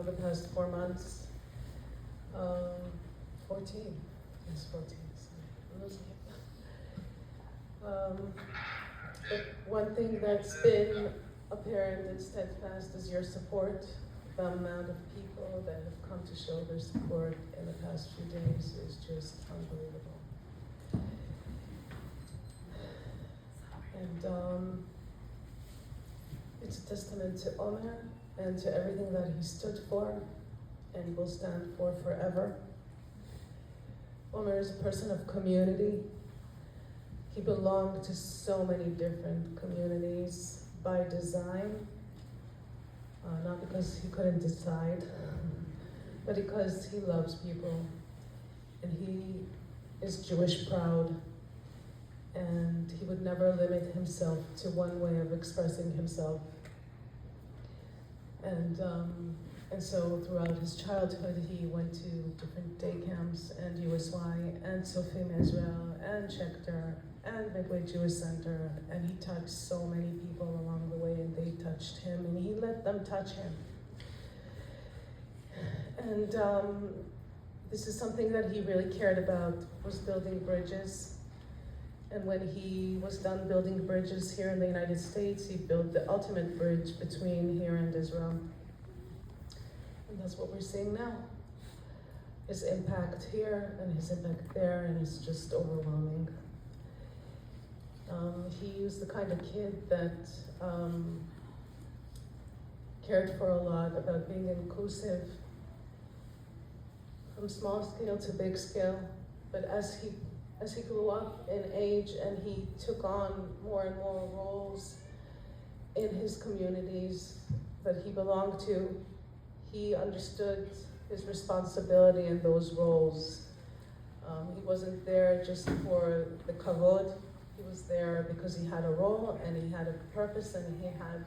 the past 4 months. 14. Yes, 14. Sorry, I'm losing it. But one thing that's been apparent and steadfast is your support. The amount of people that have come to show their support in the past few days is just unbelievable. And it's a testament to Omer and to everything that he stood for and will stand for forever. Omer is a person of community. He belonged to so many different communities by design, not because he couldn't decide, but because he loves people. And he is Jewish proud, and he would never limit himself to one way of expressing himself. And so throughout his childhood, he went to different day camps and USY and Sofim Israel and Schechter and Midway Jewish Center, and he touched so many people along the way, and they touched him, and he let them touch him. And this is something that he really cared about, was building bridges. And when he was done building bridges here in the United States, he built the ultimate bridge between here and Israel. And that's what we're seeing now. His impact here and his impact there, and it's just overwhelming. He was the kind of kid that cared for a lot about being inclusive, from small scale to big scale. But as he grew up in age and he took on more and more roles in his communities that he belonged to, he understood his responsibility in those roles. He wasn't there just for the kavod. He was there because he had a role and he had a purpose and he had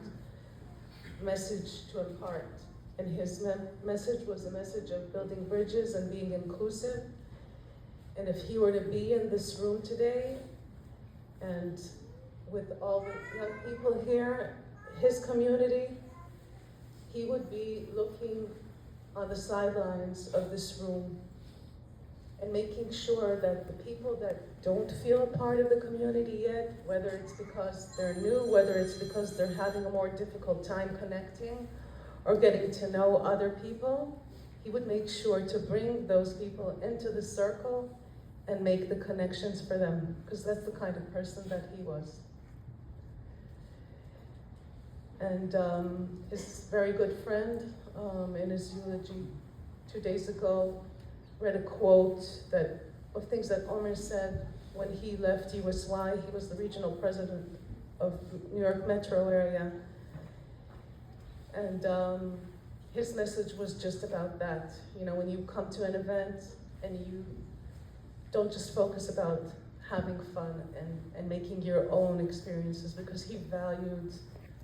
a message to impart. And his message was a message of building bridges and being inclusive. And if he were to be in this room today, and with all the young people here, his community, he would be looking on the sidelines of this room and making sure that the people that don't feel a part of the community yet, whether it's because they're new, whether it's because they're having a more difficult time connecting or getting to know other people, he would make sure to bring those people into the circle and make the connections for them, because that's the kind of person that he was. And his very good friend, in his eulogy 2 days ago, read a quote of things that Omer said when he left USY. He was the regional president of New York metro area. And his message was just about that. You know, when you come to an event and you don't just focus about having fun and making your own experiences, because he valued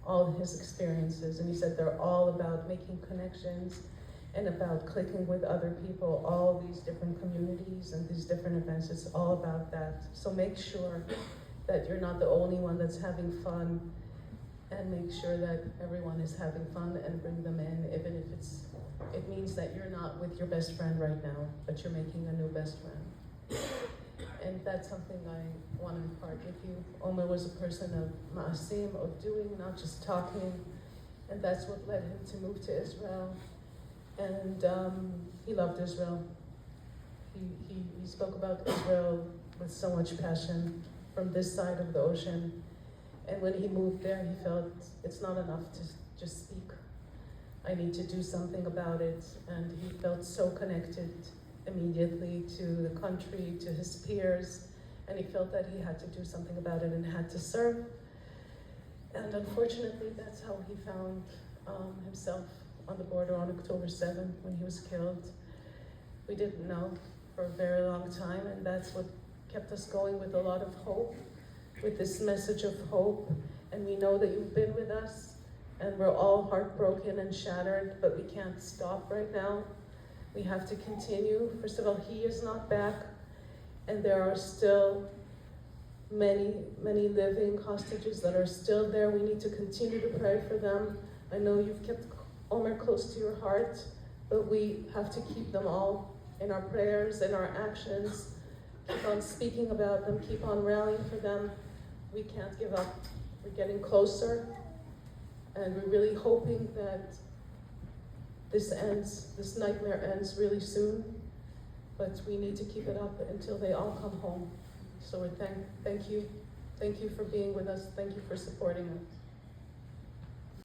all his experiences. And he said they're all about making connections and about clicking with other people, all these different communities and these different events. It's all about that. So make sure that you're not the only one that's having fun, and make sure that everyone is having fun and bring them in, even if it means that you're not with your best friend right now, but you're making a new best friend. And that's something I want to impart with you. Omer was a person of ma'asim, of doing, not just talking. And that's what led him to move to Israel. And he loved Israel. He spoke about Israel with so much passion from this side of the ocean. And when he moved there, he felt it's not enough to just speak. I need to do something about it. And he felt so connected immediately to the country, to his peers, and he felt that he had to do something about it and had to serve. And unfortunately, that's how he found himself on the border on October 7th when he was killed. We didn't know for a very long time, and that's what kept us going with a lot of hope, with this message of hope. And we know that you've been with us, and we're all heartbroken and shattered, but we can't stop right now. We have to continue. First of all, he is not back, and there are still many, many living hostages that are still there. We need to continue to pray for them. I know you've kept Omer close to your heart, but we have to keep them all in our prayers and our actions. Keep on speaking about them, keep on rallying for them. We can't give up. We're getting closer, and we're really hoping that this nightmare ends really soon, but we need to keep it up until they all come home. So we thank you for being with us. Thank you for supporting us.